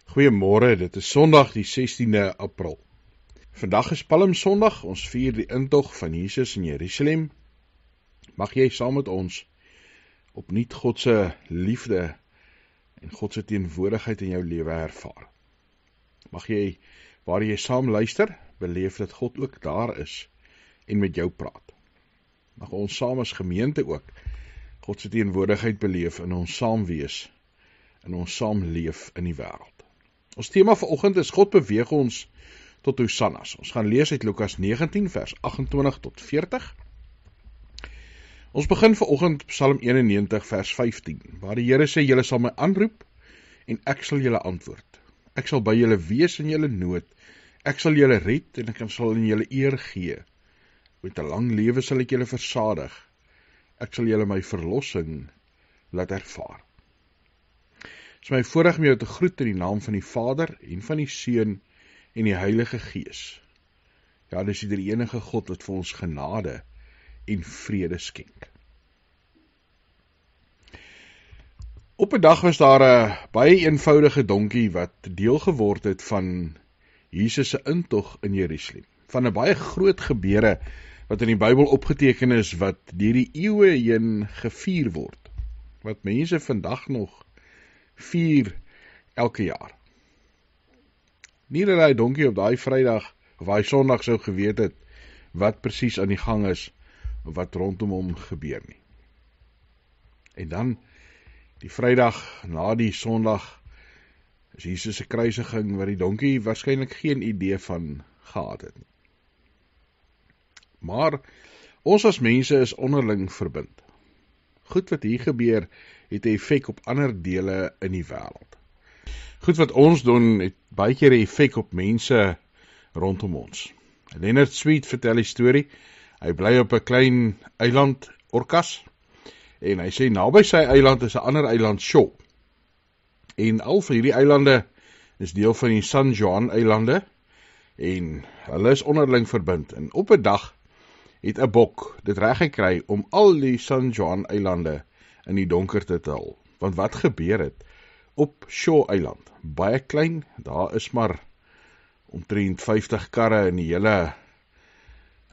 Goeiemôre, dit is Sondag die 16de April. Vandag is Palmsondag, ons vier die intog van Jesus in Jerusalem. Mag jy saam met ons opnuut God se liefde en God se teenwoordigheid in jou lewe ervaar. Mag jy, waar jy saam luister, beleef dat God ook daar is en met jou praat. Mag ons saam as gemeente ook God se teenwoordigheid beleef in ons saam wees, in ons saam leef in die wêreld. Ons tema vanoggend is God beweeg ons tot Hosannas. Ons gaan lees uit Lukas 19 vers 28 tot 40. Ons begin vanoggend Psalm 91 vers 15, waar die Here sê, julle sal my aanroep en ek sal julle antwoord. Ek sal by julle wees in julle nood. Ek sal julle red en ek sal in julle eer gee. Met 'n lang lewe sal ek julle versadig. Ek sal julle my verlossing laat ervaar. Het is my voorreg om jou te groet in die naam van die Vader en van die Seun en die Heilige Gees. Ja, dis die enige God wat vir ons genade en vrede skenk. Op 'n dag was daar 'n baie eenvoudige donkie wat deel geword het van Jesus se intog in Jerusalem. Van 'n baie groot gebeure wat in die Bybel opgeteken is, wat deur die eeue heen gevier word. Wat mense vandag nog vier elke jaar. Nie dat hy donkie op daai Vrydag of daai Sondag sou geweet het wat presies aan die gang is of wat rondom hom gebeur nie. En dan die Vrydag na die Sondag is Jesus se kruisiging wat die donkie waarskynlik geen idee van gehad het nie. Maar ons as mense is onderling verbind. Goed wat hier gebeur het 'n effek op ander dele in die wêreld. Goed wat ons doen het baie keer 'n effek op mense rondom ons. Leonard Sweet vertel die storie. Hy bly op 'n klein eiland, Orcas, en hy sê naby sy eiland is 'n ander eiland, Shaw. En al van hierdie eilande is deel van die San Juan eilande en hulle is onderling verbind. En op 'n dag het 'n bok dit reg gekry om al die San Juan eilande in die donkerte te hul. Want wat gebeur het op Shaw eiland? Baie klein, daar is maar omtrent 50 karre in die hele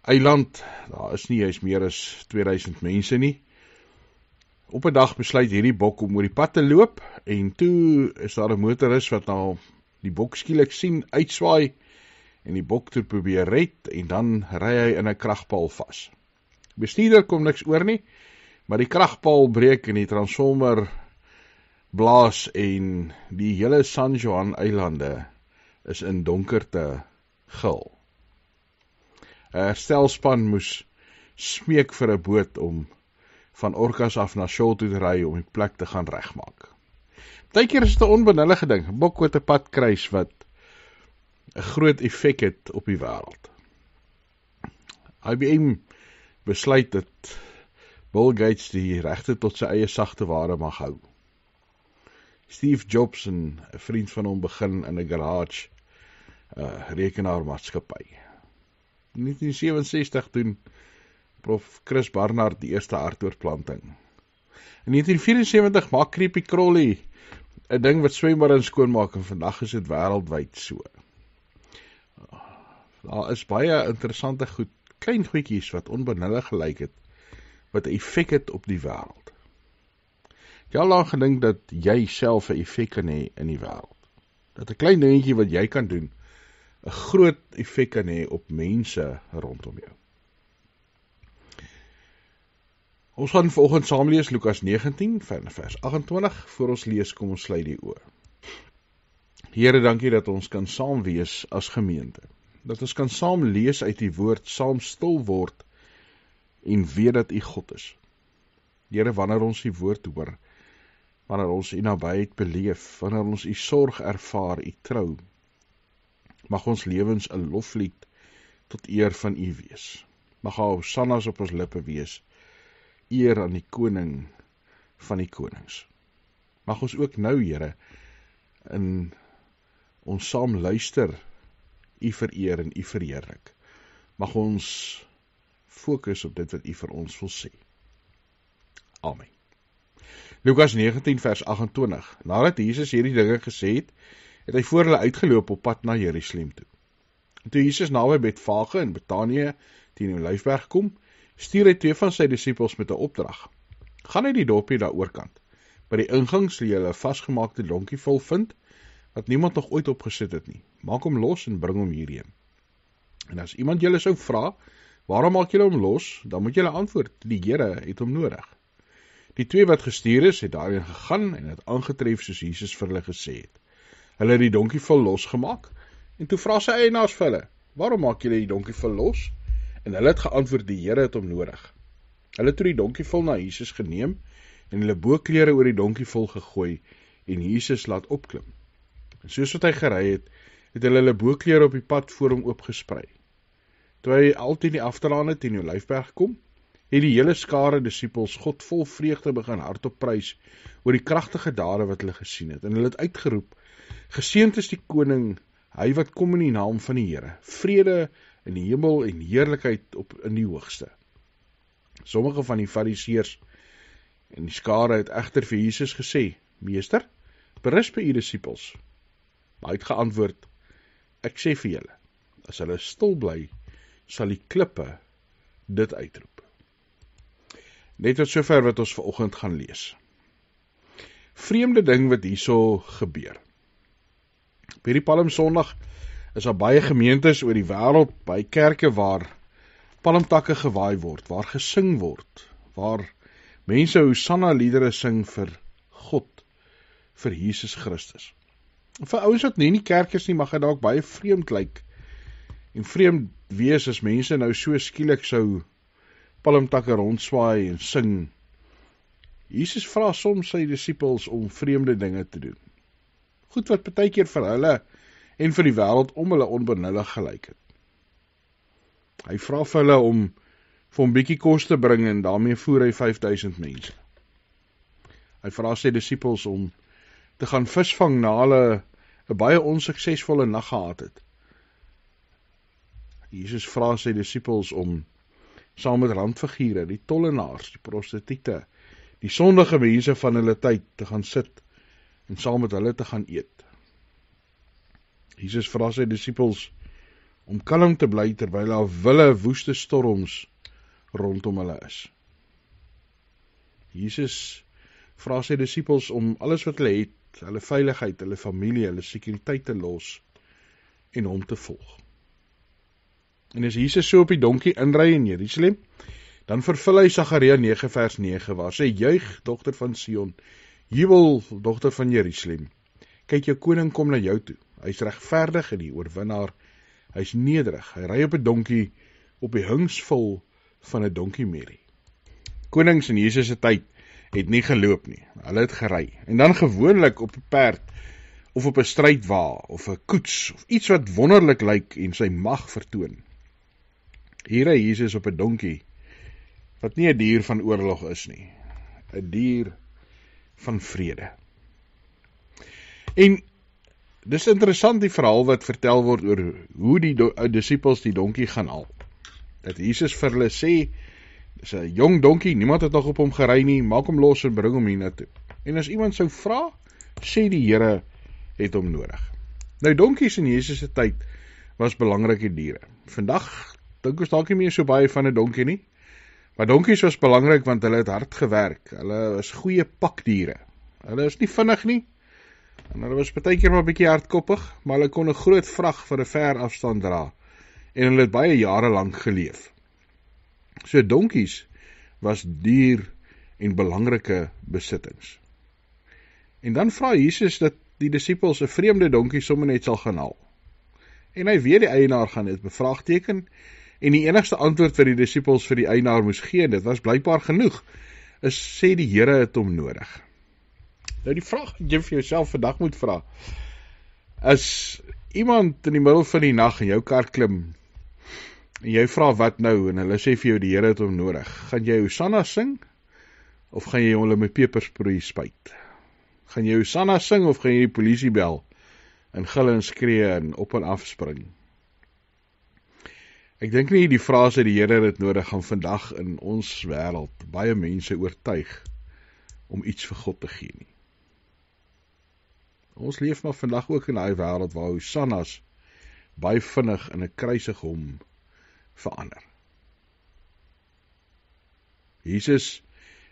eiland. Daar is nie eens meer as 2000 mense nie. Op 'n dag besluit hierdie bok om oor die pad te loop en toe is daar 'n motoris wat nou die bok skielik sien uitswaai en die bok toe probeer red en dan ry hy in 'n kragpaal vas. Die bestuurder kom niks oor nie, maar die kragpaal breek en die transformer blaas en die hele San Juan eilande is in donkerte gehul. 'n Herstelspan moes smeek vir 'n boot om van Orcas af na Shaw toe te ry om die plek te gaan regmaak. Partykeer is dit 'n onbenullige ding, 'n bok wat 'n pad kruis wat 'n groot effek het op die wêreld. IBM besluit dat Bill Gates die regte tot sy eie sagte ware mag hou. Steve Jobs en 'n vriend van hom begin in 'n garage rekenaarmaatskappy. In 1967 doen Prof. Chris Barnard die eerste aardoortplanting. In 1974 maak Creepy Crawley 'n ding wat swembare skoonmaak en vandag is dit wêreldwyd so. Daar is baie interessante klein goedjies wat onbenullig gelyk het, wat 'n effek het op die wêreld. Jy al lang gedink dat jy self 'n effek kan hê in die wêreld. Dat 'n klein dingetjie wat jy kan doen 'n groot effek kan hê op mense rondom jou. Ons gaan vanoggend saam lees Lukas 19 vers 28. Voor ons lees, kom ons sluit die oë. Here, dankie dat ons kan saam wees as gemeente. Dat ons kan saam lees uit die woord, saam stil word en weet dat U God is. Here, wanneer ons die woord hoor, wanneer ons U nabyheid beleef, wanneer ons U sorg ervaar, U trou, mag ons lewens 'n loflied tot eer van U wees. Mag Hosannas op ons lippe wees, eer aan die koning van die konings. Mag ons ook nou, Here, in ons saam luister, U vereer en U verheerlik. Mag ons fokus op dit wat U vir ons wil sê. Amen. Lukas 19 vers 28. Nadat Jesus hierdie dinge gesê het, het hy voor hulle uitgeloop op pad na Jerusalem toe. En toe Jesus naby Betfage in Betanië teen die Olyfberg kom, stuur hy 2 van sy disippels met 'n opdrag. Gaan uit die dorpie daar oorkant. By die ingang sal jy 'n vasgemaakte donkievol vind, wat niemand nog ooit opgesit het nie. Maak hom los en bring hom hierheen. En as iemand julle sou vra, waarom maak julle hom los, dan moet julle antwoord, die Here het hom nodig. Die 2 wat gestuur is, het daarin gegaan en het aangetref soos Jesus vir hulle gesê het. Hulle het die donkievol losgemaak, en toe vra sy eienaars vir hulle, waarom maak julle die donkievol los? En hulle het geantwoord, die Here het hom nodig. Hulle het toe die donkievol na Jesus geneem, en hulle boklere oor die donkievol gegooi, en Jesus laat opklim. En soos wat hy gery het, het hulle boklere op die pad voor hom oopgesprei. Toe hy al teen die afdraande teen die Olyfberg kom, het die hele skare disippels God vol vreugde begin hardop prys oor die kragtige dade wat hulle gesien het. En hulle het uitgeroep, geseënd is die koning, hy wat kom in die naam van die Here, vrede in die hemel en heerlikheid in die hoogste. Sommige van die fariseërs en die skare het egter vir Jesus gesê, Meester, berus by u disippels. Maar hy het geantwoord, ek sê vir julle, as hulle stil bly, sal die klippe dit uitroep. Net tot sover wat ons vanoggend gaan lees. Vreemde ding wat hierso gebeur. By die Palmsondag is daar baie gemeentes oor die wêreld, baie kerke waar palmtakke gewaai word, waar gesing word, waar mense Hosanna liedere sing vir God, vir Jesus Christus. Vir ouens wat nie in die kerk is nie, mag dit dalk baie vreemd lyk, en vreemd wees as mense nou so skielik sou palmtakke rondswaai en sing. Jesus vra soms sy disippels om vreemde dinge te doen. Goed wat partykeer vir hulle en vir die wêreld om hulle onbenullig gelyk het. Hy vra vir hulle om vir hom bietjie kos te bring en daarmee voer hy 5000 mense. Hy vra sy disippels om te gaan visvang na hulle 'n baie onsuksesvolle nag gehad het. Jesus vra sy disippels om saam met randfigure, die tollenaars, die prostituie, die sondige mense van hulle tyd te gaan sit en saam met hulle te gaan eet. Jesus vra sy disippels om kalm te bly terwyl daar wille woeste storms rondom hulle is. Jesus vra sy disippels om alles wat hulle het, hulle veiligheid, hulle familie, hulle sekuriteit te los en hom te volg. En as Jesus so op die donkie inry in Jerusalem, dan vervul hy Sagaria 9 vers 9, waar sy juig, dogter van Sion, jubel, dogter van Jerusalem. Kyk, jou koning kom na jou toe. Hy is regverdig en die oorwinnaar. Hy is nederig. Hy ry op 'n donkie, op die hingsvol van 'n donkiemerrie. Konings in Jesus se tyd het nie geloop nie. Hulle het gery. En dan gewoonlik op 'n perd, of op 'n strydwa, of 'n koets, of iets wat wonderlik lyk en sy mag vertoon. Hier ry Jesus op 'n donkie, wat nie 'n dier van oorlog is nie. 'n Dier van vrede. En dis interessant die verhaal wat vertel word oor hoe die disippels die donkie gaan haal. Dat Jesus vir hulle sê, dis 'n jong donkie, niemand het nog op hom gery nie, maak hom los en bring hom hiernatoe. En as iemand sou vra, sê die Here het hom nodig. Nou donkies in Jesus se tyd was belangrike diere. Vandag dink ons dalk nie meer so baie van 'n donkie nie, maar donkies was belangrik want hulle het hard gewerk. Hulle is goeie pakdiere. Hulle is nie vinnig nie, en hulle was partykeer maar 'n bietjie hardkoppig, maar hulle kon 'n groot vrag vir 'n ver afstand dra, en hulle het baie jare lank geleef. So donkies was duur en belangrike besittings. En dan vra Jesus dat die disippels 'n vreemde donkie sommer net sal gaan haal. En hy weet die eienaar gaan dit bevraagteken, en die enigste antwoord vir die disippels vir die eienaar moes gee, dit was blykbaar genoeg, is sê die Here het hom nodig. Nou die vraag wat jy vir jouself vandag moet vra, as iemand in die middel van die nag in jou kar klim, en jy vra wat nou, en hulle sê vir jou die Here het hom nodig, gaan jy Hosanna sing, of gaan jy hulle met pepersproei spuit? Gaan jy Hosanna sing, of gaan jy die polisie bel, en gil en skree en op en af spring? Ek dink nie die frase die Here het nodig gaan vandag in ons wêreld baie mense oortuig om iets vir God te gee nie. Ons leef maar vandag ook in daai wêreld waar Hosannas baie vinnig in 'n kruisiging verander. Jesus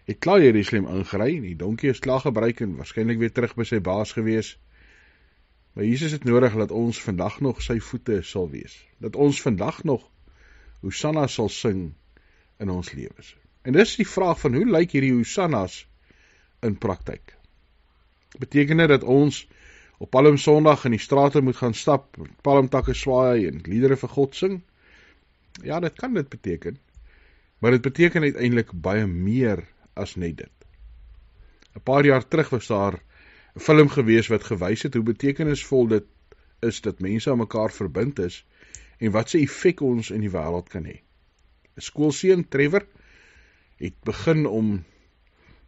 het klaar Jerusalem ingery, die donkie is klaar gebruik en waarskynlik weer terug by sy baas gewees. Maar Jesus het nodig dat ons vandag nog sy voete sal wees. Dat ons vandag nog Hosanna sal sing in ons lewens. En dis die vraag van hoe lyk hierdie Hosannas in praktyk? Beteken dit dat ons op Palm Sondag in die strate moet gaan stap, palmtakke swaai en liedere vir God sing? Ja, dit kan dit beteken. Maar dit beteken uiteindelik baie meer as net dit. 'n Paar jaar terug was daar 'n film gewees wat gewys het hoe betekenisvol dit is dat mense aan mekaar verbind is en wat se effek ons in die wêreld kan hê. 'n Skoolseun, Trevor, het begin om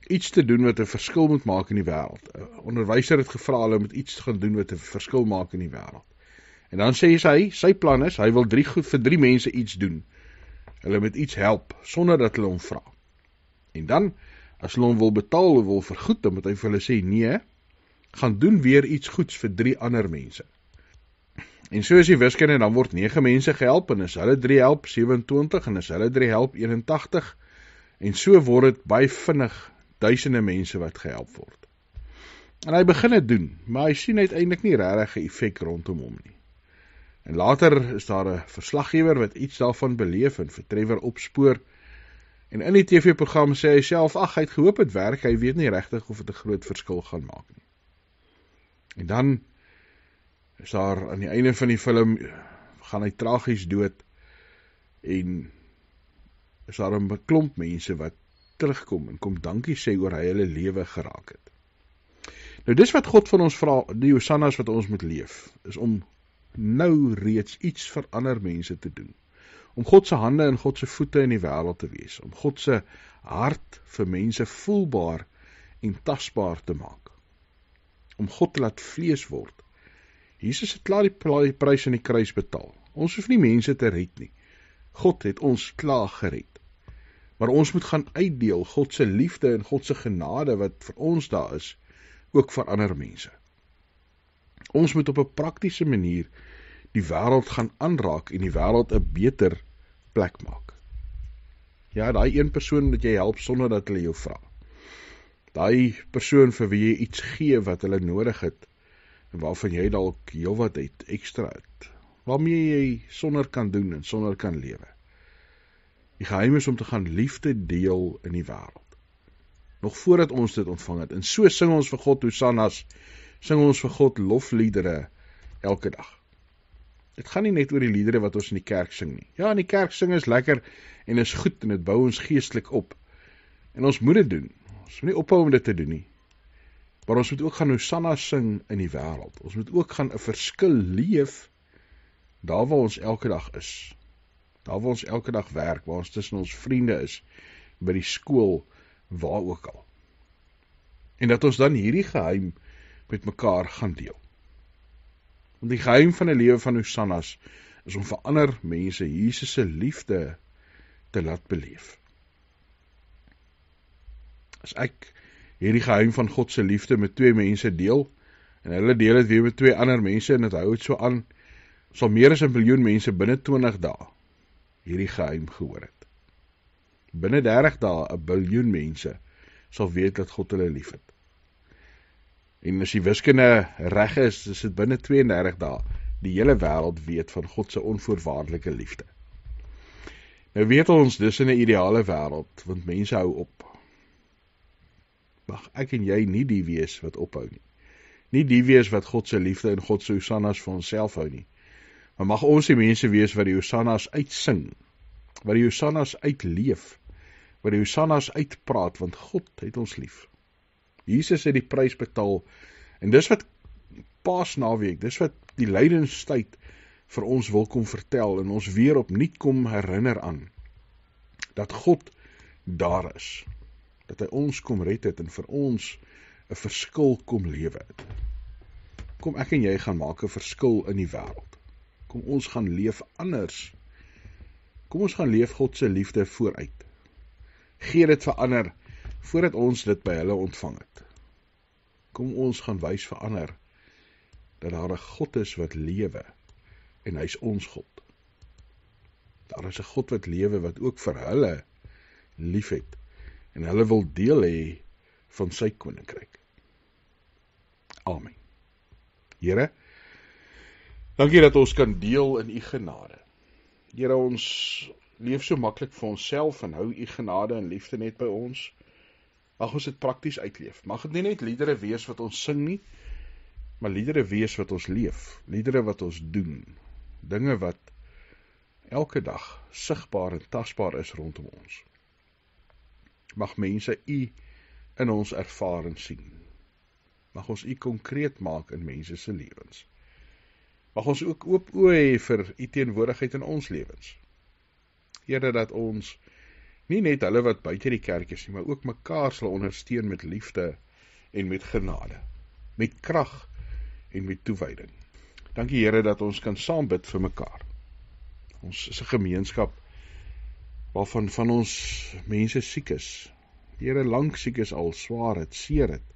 iets te doen wat 'n verskil moet maak in die wêreld. 'n Onderwyser het gevra hulle om iets te gaan doen wat 'n verskil maak in die wêreld. En dan sê sy plan is, hy wil vir 3 mense iets doen. Hulle met iets help, sonder dat hulle hom vra. En dan, as hulle hom wil betaal of wil vergoed, dan moet hy vir hulle sê, nee, gaan doen weer iets goeds vir 3 ander mense. En so is die wiskunde, dan word 9 mense gehelp, en as hulle 3 help, 27, en as hulle 3 help, 81, en so word het baie vinnig duisende mense wat gehelp word. En hy begin het doen, maar hy sien uiteindelik nie regtig 'n effek rondom hom nie. En later is daar 'n verslaggewer wat iets daarvan beleef en vir Trevor opspoor. En in die TV-program sê hy self, ag, hy het gehoop het werk, hy weet nie regtig of dit 'n groot verskil gaan maak nie. En dan is daar aan die einde van die film, gaan hy tragies dood, en is daar 'n klomp mense wat terugkom en kom dankie sê oor hy hulle lewe geraak het. Nou dis wat God van ons vra, die Hosannas wat ons moet leef, is om nou reeds iets vir ander mense te doen. Om God se hande en God se voete in die wêreld te wees. Om God se hart vir mense voelbaar en tasbaar te maak. Om God te laat vlees word. Jesus het klaar die prys aan die kruis betaal. Ons hoef nie mense te red nie. God het ons klaar gered. Maar ons moet gaan uitdeel God se liefde en God se genade wat vir ons daar is, ook vir ander mense. Ons moet op 'n praktiese manier die wêreld gaan aanraak en die wêreld 'n beter plek maak. Ja, daai een persoon wat jy help sonder dat hulle jou vra. Daai persoon vir wie jy iets gee wat hulle nodig het en waarvan jy dalk heelwat het ekstra het, waarmee jy sonder kan doen en sonder kan lewe. Die geheim is om te gaan liefde deel in die wêreld. Nog voordat ons dit ontvang het. En so sing ons vir God Hosannas, sing ons vir God lofliedere elke dag. Dit gaan nie net oor die liedere wat ons in die kerk sing nie. Ja, in die kerk sing is lekker en is goed en dit bou ons geestelik op. En ons moet dit doen. Ons moet nie ophou om dit te doen nie. Maar ons moet ook gaan Hosanna sing in die wêreld. Ons moet ook gaan 'n verskil leef daar waar ons elke dag is. Daar waar ons elke dag werk, waar ons tussen ons vriende is, by die skool, waar ook al. En dat ons dan hierdie geheim met mekaar gaan deel. Want die geheim van 'n lewe van Hosannas is om vir ander mense Jesus se liefde te laat beleef. As ek hierdie geheim van God se liefde met 2 mense deel, en hulle deel dit weer met 2 ander mense, en dit hou het so aan, sal meer as 1 biljoen mense binne 20 dae hierdie geheim gehoor het. Binne 30 dae 1 biljoen mense sal weet dat God hulle lief het. En as die wiskunde reg is dit binne 32 dae die hele wêreld weet van God se onvoorwaardelike liefde. Nou weet ons, dis in 'n ideale wêreld, want mense hou op. Mag ek en jy nie die wees wat ophou nie. Nie die wees wat God se liefde en God se Hosannas vir onsself hou nie. Maar mag ons die mense wees wat die Hosannas uitsing, wat die Hosannas uitleef, wat die Hosannas uitpraat, want God het ons lief. Jesus het die prys betaal, en dis wat Paasnaweek, dis wat die lydenstyd vir ons wil kom vertel, en ons weer opnuut kom herinner aan, dat God daar is, dat hy ons kom red het, en vir ons 'n verskil kom lewe het. Kom ek en jy gaan maak 'n verskil in die wêreld. Kom ons gaan leef anders. Kom ons gaan leef God se liefde vooruit. Gee dit vir ander, voordat ons dit by hulle ontvang het. Kom ons gaan wys vir ander dat daar 'n God is wat lewe, en hy is ons God. Daar is 'n God wat lewe, wat ook vir hulle lief het, en hulle wil deel hê van sy koninkryk. Amen. Here, dankie dat ons kan deel in u genade. Here, ons leef so maklik vir onsself en hou u genade en liefde net by ons. Mag ons dit prakties uitleef. Mag dit nie net liedere wees wat ons sing nie, maar liedere wees wat ons leef, liedere wat ons doen, dinge wat elke dag sigbaar en tasbaar is rondom ons. Mag mense u in ons ervaar en sien. Mag ons u konkreet maak in mense se lewens. Mag ons ook oop oë hê vir u teenwoordigheid in ons lewens. Here, dat ons nie net hulle wat buite die kerk is nie, maar ook mekaar sal ondersteun met liefde en met genade, met krag en met toewyding. Dankie Here dat ons kan saam bid vir mekaar. Ons is 'n gemeenskap waarvan van ons mense siek is. Here, lank siek is al, swaar het, seer het.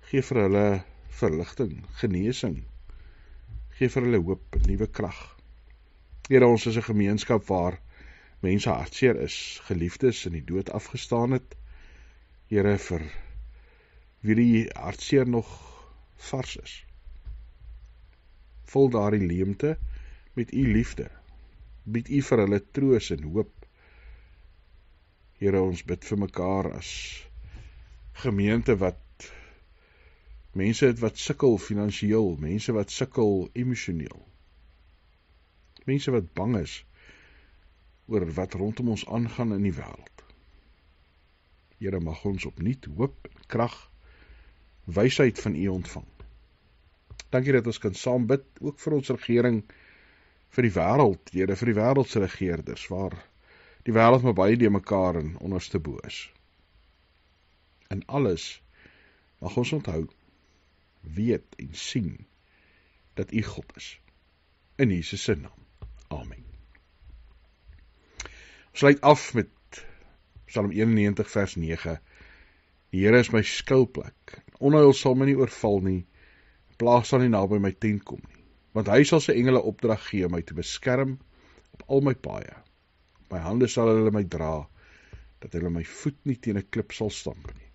Geef vir hulle verligting, genesing. Geef vir hulle hoop, nuwe krag. Here, ons is 'n gemeenskap waar mense hartseer is, geliefdes in die dood afgestaan het. Here, vir wie die hartseer nog vars is. Vul daardie leemte met u liefde. Bied u vir hulle troos en hoop. Here, ons bid vir mekaar as gemeente wat mense het wat sukkel finansiëel, mense wat sukkel emosioneel. Mense wat bang is oor wat rondom ons aangaan in die wêreld. Here, mag ons opnuut hoop, krag, wysheid van u ontvang. Dankie dat ons kan saam bid, ook vir ons regering, vir die wêreld, Here, vir die wêreldse regerders, waar die wêreld maar baie die mekaar en onderste bo is. In alles mag ons onthou, weet en sien dat u God is. In Jesus se naam. Amen. Ons sluit af met Psalm 91 vers 9. Die Here is my skuilplek. Onheil sal my nie oorval nie. Plaag sal nie naby my tent kom nie. Want hy sal sy engele opdrag gee om my te beskerm op al my paaie. Op my hande sal hulle my dra, dat hulle my voet nie teen 'n klip sal stamp nie.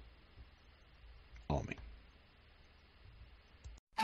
Amen. Oh